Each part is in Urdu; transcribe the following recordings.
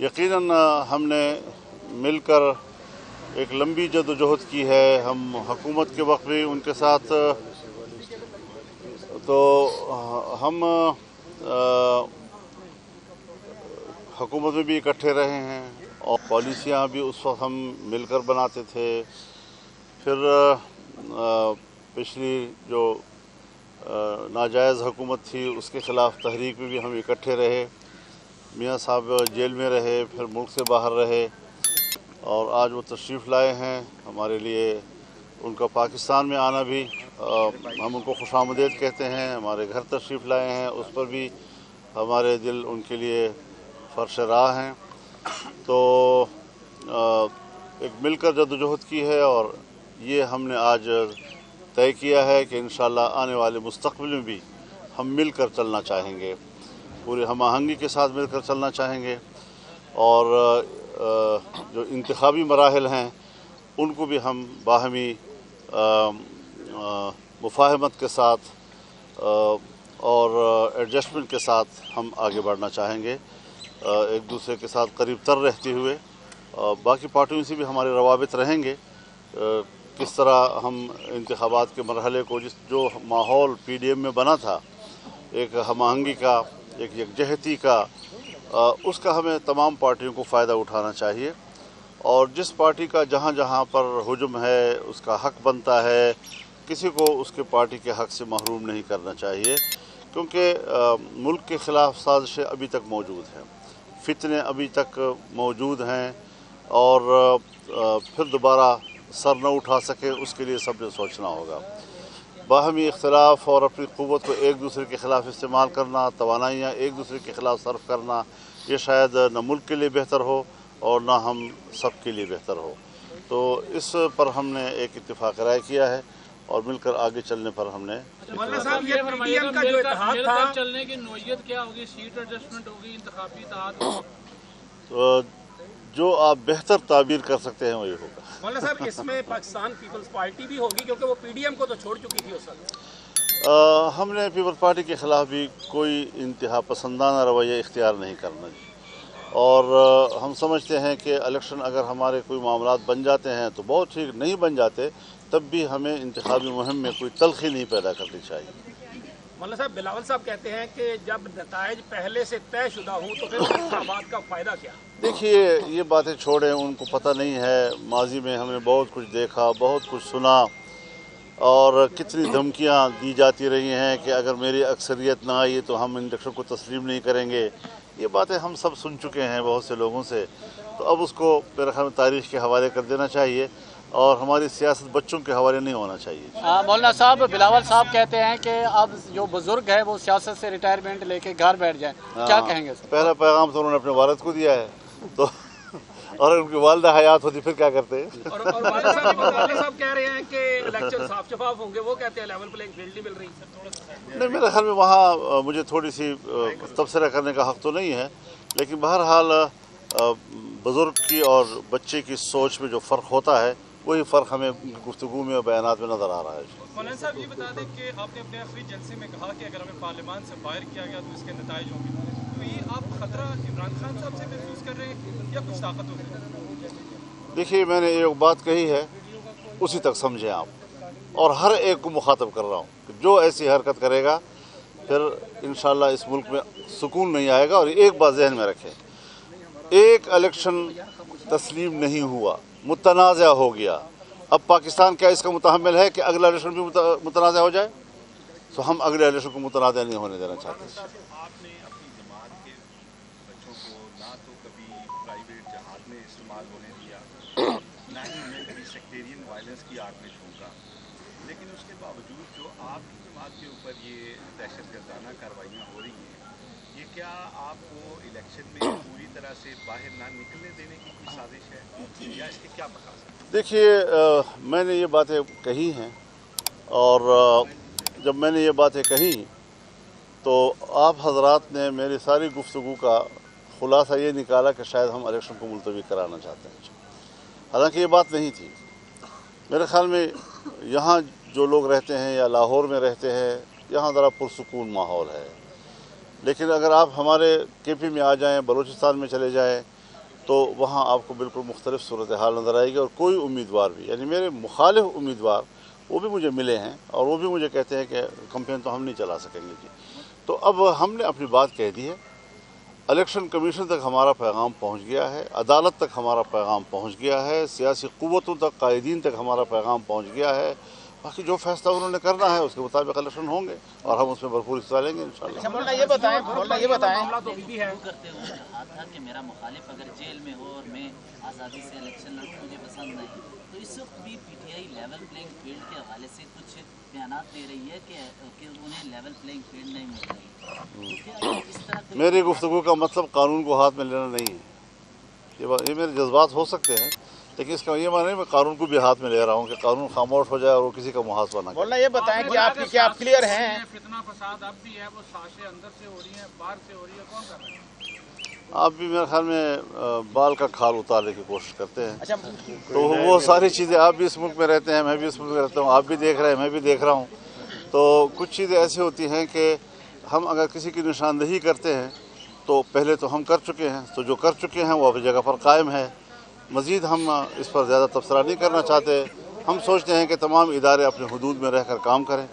یقیناً ہم نے مل کر ایک لمبی جدوجہد کی ہے. ہم حکومت کے وقت بھی ان کے ساتھ تو ہم حکومت میں بھی اکٹھے رہے ہیں اور پالیسیاں بھی اس وقت ہم مل کر بناتے تھے. پھر پچھلی جو ناجائز حکومت تھی اس کے خلاف تحریک میں بھی ہم اکٹھے رہے. میاں صاحب جیل میں رہے، پھر ملک سے باہر رہے اور آج وہ تشریف لائے ہیں. ہمارے لیے ان کا پاکستان میں آنا بھی ہم ان کو خوش آمدید کہتے ہیں. ہمارے گھر تشریف لائے ہیں، اس پر بھی ہمارے دل ان کے لیے فرش راہ ہیں. تو ایک مل کر جدوجہد کی ہے اور یہ ہم نے آج طے کیا ہے کہ انشاءاللہ آنے والے مستقبل میں بھی ہم مل کر چلنا چاہیں گے، پوری ہم آہنگی کے ساتھ مل کر چلنا چاہیں گے. اور جو انتخابی مراحل ہیں ان کو بھی ہم باہمی مفاہمت کے ساتھ اور ایڈجسٹمنٹ کے ساتھ ہم آگے بڑھنا چاہیں گے، ایک دوسرے کے ساتھ قریب تر رہتے ہوئے. باقی پارٹیوں سے بھی ہمارے روابط رہیں گے. کس طرح ہم انتخابات کے مرحلے کو جو ماحول پی ڈی ایم میں بنا تھا، ایک ہم آہنگی کا، ایک یکجہتی کا، اس کا ہمیں تمام پارٹیوں کو فائدہ اٹھانا چاہیے. اور جس پارٹی کا جہاں جہاں پر ہجوم ہے اس کا حق بنتا ہے، کسی کو اس کے پارٹی کے حق سے محروم نہیں کرنا چاہیے، کیونکہ ملک کے خلاف سازشیں ابھی تک موجود ہیں، فتنے ابھی تک موجود ہیں اور پھر دوبارہ سر نہ اٹھا سکے اس کے لیے سب نے سوچنا ہوگا. باہمی اختلاف اور اپنی قوت کو ایک دوسرے کے خلاف استعمال کرنا، توانائیاں ایک دوسرے کے خلاف صرف کرنا، یہ شاید نہ ملک کے لیے بہتر ہو اور نہ ہم سب کے لیے بہتر ہو. تو اس پر ہم نے ایک اتفاق رائے کیا ہے اور مل کر آگے چلنے پر ہم نے مولانا صاحب یہ پی ڈی ایم کا جو اتحاد تھا، چلنے کی نوعیت کیا ہوگی؟ سیٹ ایڈجسٹمنٹ ہوگی، انتخابی اتحاد ہوگا؟ تو جو آپ بہتر تعبیر کر سکتے ہیں وہی ہوگا. مولانا صاحب اس میں پاکستان پیپلز پارٹی بھی ہوگی کیونکہ وہ پی ڈی ایم کو تو چھوڑ چکی تھی اس وقت. ہم نے پیپلز پارٹی کے خلاف بھی کوئی انتہا پسندانہ رویہ اختیار نہیں کرنا جی. اور ہم سمجھتے ہیں کہ الیکشن اگر ہمارے کوئی معاملات بن جاتے ہیں تو بہت ٹھیک، نہیں بن جاتے تب بھی ہمیں انتخابی مہم میں کوئی تلخی نہیں پیدا کرنی چاہیے. مولانا صاحب بلاول صاحب کہتے ہیں کہ جب نتائج پہلے سے طے شدہ ہوں تو پھر انتخابات کا فائدہ کیا؟ دیکھیے یہ باتیں چھوڑیں، ان کو پتہ نہیں ہے. ماضی میں ہم نے بہت کچھ دیکھا، بہت کچھ سنا اور کتنی دھمکیاں دی جاتی رہی ہیں کہ اگر میری اکثریت نہ آئی تو ہم الیکشن کو تسلیم نہیں کریں گے. یہ باتیں ہم سب سن چکے ہیں بہت سے لوگوں سے. تو اب اس کو میرے خیال میں تاریخ کے حوالے کر دینا چاہیے اور ہماری سیاست بچوں کے حوالے نہیں ہونا چاہیے. مولانا صاحب بلاول صاحب کہتے ہیں کہ اب جو بزرگ ہے وہ سیاست سے ریٹائرمنٹ لے کے گھر بیٹھ جائیں، کیا کہیں گے؟ پہلا پیغام تو انہوں نے اپنے والد کو دیا ہے، تو اور ان کی والدہ حیات ہوتی پھر کیا کرتے ہیں؟ اور والد صاحب کہہ رہے ہیں کہ الیکشن صاف شفاف ہوں گے، وہ کہتے ہیں لیول پلینگ فیلڈ نہیں مل رہی. نہیں، میرے خیال میں وہاں مجھے تھوڑی سی تبصرہ کرنے کا حق تو نہیں ہے، لیکن بہرحال بزرگ کی اور بچے کی سوچ میں جو فرق ہوتا ہے وہی فرق ہمیں گفتگو میں اور بیانات میں نظر آ رہا ہے. مولانا صاحب یہ بتا دیں کہ آپ نے اپنے آخری جلسے میں کہا کہ اگر ہمیں پارلیمان سے باہر کیا گیا تو اس کے نتائج ہوں گے، تو یہ آپ خطرہ عمران خان صاحب سے محسوس کر رہے ہیں یا کچھ طاقتوں سے؟ دیکھیے میں نے ایک بات کہی ہے، اسی تک سمجھیں آپ، اور ہر ایک کو مخاطب کر رہا ہوں کہ جو ایسی حرکت کرے گا پھر انشاءاللہ اس ملک میں سکون نہیں آئے گا. اور ایک بات ذہن میں رکھیں، ایک الیکشن تسلیم نہیں ہوا، متنازع ہو گیا. اب پاکستان کیا اس کا متحمل ہے کہ اگلا الیکشن بھی متنازع ہو جائے؟ تو ہم اگلے الیکشن کو متنازع نہیں ہونے دینا چاہتے. آپ نے اپنی جماعت کے بچوں کو نہ تو کبھی پرائیویٹ جہاد میں استعمال ہونے دیا، نہ ہی انہیں کبھی سیکٹیرین وائلنس کی آگ میں جھونکا، لیکن اس کے باوجود جو آپ کی جماعت کے اوپر یہ دہشت گردانہ کارروائیاں ہو رہی ہیں، یہ کیا آپ کو الیکشن میں پوری طرح سے باہر نہ نکلنے دینے کی کوئی سازش ہے یا اس کے کیا مقاصد؟ دیکھیے میں نے یہ باتیں کہی ہیں اور جب میں نے یہ باتیں کہی تو آپ حضرات نے میری ساری گفتگو کا خلاصہ یہ نکالا کہ شاید ہم الیکشن کو ملتوی کرانا چاہتے ہیں. حالانکہ یہ بات نہیں تھی. میرے خیال میں یہاں جو لوگ رہتے ہیں یا لاہور میں رہتے ہیں، یہاں ذرا پرسکون ماحول ہے. لیکن اگر آپ ہمارے کے پی میں آ جائیں، بلوچستان میں چلے جائیں تو وہاں آپ کو بالکل مختلف صورتحال نظر آئے گی، اور کوئی امیدوار بھی، یعنی میرے مخالف امیدوار وہ بھی مجھے ملے ہیں اور وہ بھی مجھے کہتے ہیں کہ کمپین تو ہم نہیں چلا سکیں گے جی۔ تو اب ہم نے اپنی بات کہہ دی ہے، الیکشن کمیشن تک ہمارا پیغام پہنچ گیا ہے، عدالت تک ہمارا پیغام پہنچ گیا ہے، سیاسی قوتوں تک، قائدین تک ہمارا پیغام پہنچ گیا ہے۔ باقی جو فیصلہ انہوں نے کرنا ہے اس کے مطابق الیکشن ہوں گے اور ہم اس میں بھرپور حصہ لیں گے انشاءاللہ۔ مولانا یہ بتائیں کرتے ہوئے کہا تھا کہ میرا مخالف اگر جیل میں ہو اور میں آزادی سے الیکشن لڑوں مجھے پسند نہیں، تو اس وقت بھی P T I level playing field کے حوالے سے کچھ بیانات دے رہی ہے کہ انہیں لیول پلینگ فیلڈ نہیں مل رہی۔ اس طرح میری گفتگو کا مطلب قانون کو ہاتھ میں لینا نہیں ہے، یہ میرے جذبات ہو سکتے ہیں، لیکن اس کا یہ معنی نہیں میں قانون کو بھی ہاتھ میں لے رہا ہوں کہ قانون خاموش ہو جائے اور وہ کسی کا محاسبہ نہ کرے۔ مولانا یہ بتائیں کہ آپ کی کیا آپ کلیئر ہیں؟ فتنہ فساد اب بھی ہے، وہ سازشیں اندر سے ہو رہی ہیں، باہر سے ہو رہی ہے، کون کر رہا ہے؟ آپ بھی میرے خیال میں بال کا کھال اتارنے کی کوشش کرتے ہیں، تو وہ ساری چیزیں، آپ بھی اس ملک میں رہتے ہیں، میں بھی اس ملک میں رہتا ہوں، آپ بھی دیکھ رہے ہیں، میں بھی دیکھ رہا ہوں، تو کچھ چیزیں ایسی ہوتی ہیں کہ ہم اگر کسی کی نشاندہی کرتے ہیں تو پہلے تو ہم کر چکے ہیں، تو جو کر چکے ہیں وہ اپنی جگہ پر قائم ہے، مزید ہم اس پر زیادہ تبصرہ نہیں کرنا چاہتے۔ ہم سوچتے ہیں کہ تمام ادارے اپنے حدود میں رہ کر کام کریں،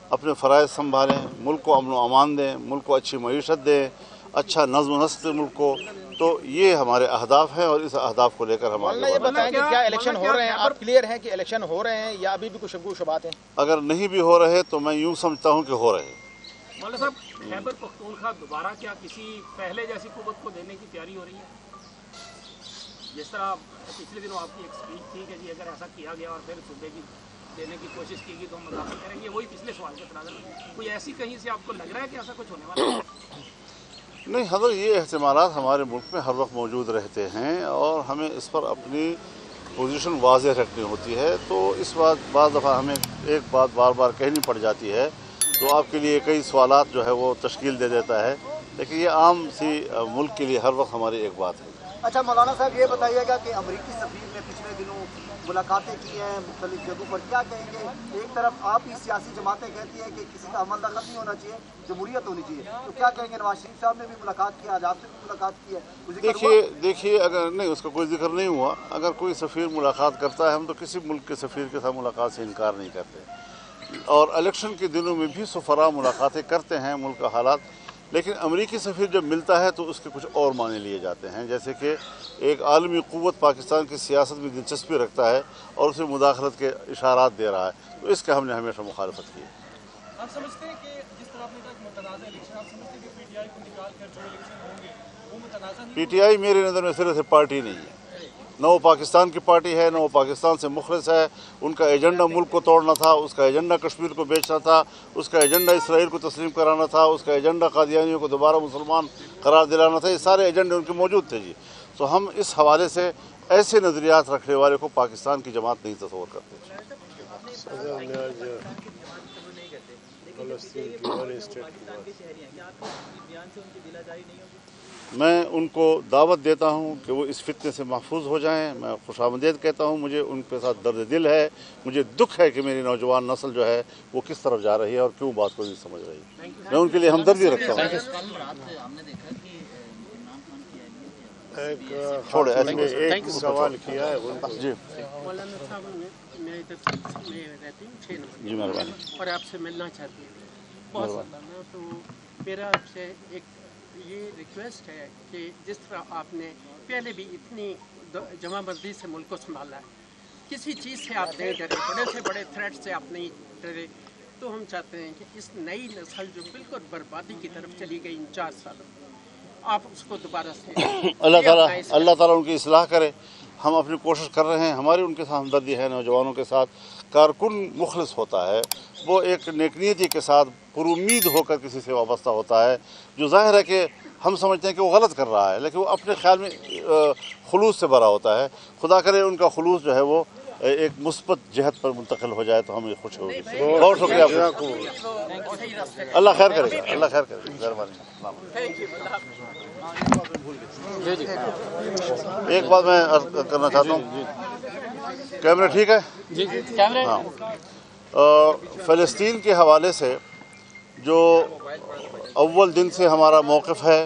اپنے فرائض سنبھالیں، ملک کو امن و امان دیں، ملک کو اچھی معیشت دیں، اچھا نظم و نسق ملک کو، تو یہ ہمارے اہداف ہیں اور اس اہداف کو لے کر ہم آگے مولانا یہ بڑھ رہے ہیں۔ بتائیں کہ کیا الیکشن ہو رہے ہیں؟ آپ کلیئر ہیں کہ الیکشن ہو رہے ہیں یا ابھی بھی کچھ شبہ و شبہات ہیں؟ اگر نہیں بھی ہو رہے تو میں یوں سمجھتا ہوں کہ ہو رہے ہیں۔ مولانا صاحب، خیبر پختونخوا دوبارہ کیا کسی پہلے جیسی قوت کو دینے کی تیاری ہو رہی ہے؟ جس طرح پچھلے دنوں آپ کی ایک اسپیچ تھی کہ جی اگر ایسا کیا گیا اور پھر صوبے کی دینے کی کوشش کی گئی تو ہم مداخلت کریں گے، وہی پچھلے سوال کے تناظر میں کوئی ایسی کہیں سے آپ کو لگ رہا ہے کہ ایسا کچھ ہونے والا ہے؟ نہیں حضرت، یہ احتمالات ہمارے ملک میں ہر وقت موجود رہتے ہیں اور ہمیں اس پر اپنی پوزیشن واضح رکھنی ہوتی ہے، تو اس بعض دفعہ ہمیں ایک بات بار بار کہنی پڑ جاتی ہے تو آپ کے لیے کئی سوالات جو ہے وہ تشکیل دے دیتا ہے، لیکن یہ عام سی ملک کے لیے ہر وقت ہماری ایک بات ہے۔ اچھا مولانا صاحب، یہ بتائیے گا کہ امریکی سفیر نے پچھلے دنوں ملاقاتیں کی ہیں مختلف جگہوں پر، کیا کہیں گے؟ ایک طرف آپ ہی سیاسی جماعتیں کہتی ہیں کہ کسی کا عمل دخل نہیں ہونا چاہیے، جمہوریت ہونی چاہیے، تو کیا کہیں گے؟ نواز شریف صاحب نے بھی ملاقات کی، آج آپ سے بھی ملاقات کی ہے، دیکھیے اگر نہیں اس کا کوئی ذکر نہیں ہوا، اگر کوئی سفیر ملاقات کرتا ہے ہم تو کسی ملک کے سفیر کے ساتھ ملاقات سے انکار نہیں کرتے، اور الیکشن کے دنوں میں بھی سفراء ملاقاتیں کرتے ہیں ملک کا حالات، لیکن امریکی سفیر جب ملتا ہے تو اس کے کچھ اور معنی لیے جاتے ہیں، جیسے کہ ایک عالمی قوت پاکستان کی سیاست میں دلچسپی رکھتا ہے اور اسے مداخلت کے اشارات دے رہا ہے، تو اس کا ہم نے ہمیشہ مخالفت کی ہے۔ آپ سمجھتے ہیں کہ جس طرح آپ نے کہا کہ متنازع الیکشن، آپ سمجھتے ہیں کہ پی ٹی آئی کو نکال کر جو الیکشن ہوں گے وہ متنازع نہیں؟ پی ٹی آئی میرے نظر میں صرف پارٹی نہیں ہے، نہ وہ پاکستان کی پارٹی ہے، نہ وہ پاکستان سے مخلص ہے، ان کا ایجنڈا ملک کو توڑنا تھا، اس کا ایجنڈا کشمیر کو بیچنا تھا، اس کا ایجنڈا اسرائیل کو تسلیم کرانا تھا، اس کا ایجنڈا قادیانیوں کو دوبارہ مسلمان قرار دلانا تھا، یہ سارے ایجنڈے ان کے موجود تھے جی۔ تو ہم اس حوالے سے ایسے نظریات رکھنے والے کو پاکستان کی جماعت نہیں تصور کرتے۔ میں ان کو دعوت دیتا ہوں کہ وہ اس فتنے سے محفوظ ہو جائیں، میں خوش آمدید کہتا ہوں، مجھے ان کے ساتھ درد دل ہے، مجھے دکھ ہے کہ میری نوجوان نسل جو ہے وہ کس طرف جا رہی ہے اور کیوں بات کو نہیں سمجھ رہی ہے، میں ان کے لیے ہمدردی رکھتا ہوں۔ ہم نے دیکھا کہ عمران خان کی اہلیت چھوڑے ایک سوال کیا ہے جی مولانا صاحب، میں ادھر میں رہتی ہوں 6 نمبر جی مہربانی، اور آپ سے ملنا چاہتی ہوں بہت زیادہ، تو میرا آپ سے ایک یہ ریکویسٹ ہے کہ جس طرح آپ نے پہلے بھی اتنی جمع بندی سے ملک کو سنبھالا ہے، کسی چیز سے آپ نہیں ڈرے، بڑے سے بڑے تھریٹ سے آپ نہیں ڈرے، تو ہم چاہتے ہیں کہ اس نئی نسل جو بالکل بربادی کی طرف چلی گئی ان 4 سالوں میں، آپ اس کو دوبارہ سے اللہ تعالیٰ ان کی اصلاح کرے۔ ہم اپنی کوشش کر رہے ہیں، ہماری ان کے ساتھ ہمدردی ہے، نوجوانوں کے ساتھ۔ کارکن مخلص ہوتا ہے، وہ ایک نیکنیتی کے ساتھ پر امید ہو کر کسی سے وابستہ ہوتا ہے، جو ظاہر ہے کہ ہم سمجھتے ہیں کہ وہ غلط کر رہا ہے، لیکن وہ اپنے خیال میں خلوص سے بھرا ہوتا ہے۔ خدا کرے ان کا خلوص جو ہے وہ ایک مثبت جہت پر منتقل ہو جائے تو ہمیں خوش ہوگی۔ بہت شکریہ آپ کا، اللہ خیر کرے گا، اللہ خیر کرے گا، مہربانی۔ ایک بات میں عرض کرنا چاہتا ہوں، کیمرہ ٹھیک ہے؟ جی کیمرے ہاں، فلسطین کے حوالے سے جو اول دن سے ہمارا موقف ہے